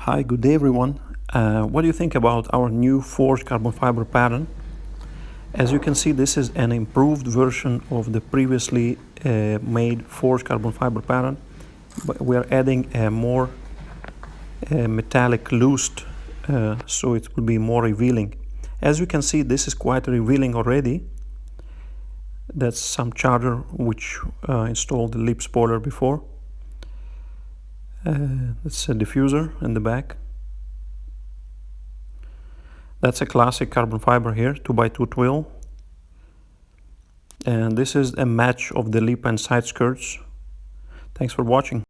Hi, good day everyone. What do you think about our new forged carbon fiber pattern? As you can see, this is an improved version of the previously made forged carbon fiber pattern, but we are adding a more metallic loosed, so it will be more revealing. As you can see, this is quite revealing already. That's some charger which installed the lip spoiler before. That's a diffuser in the back. That's a classic carbon fiber here, 2x2 twill. And this is a match of the lip and side skirts. Thanks for watching.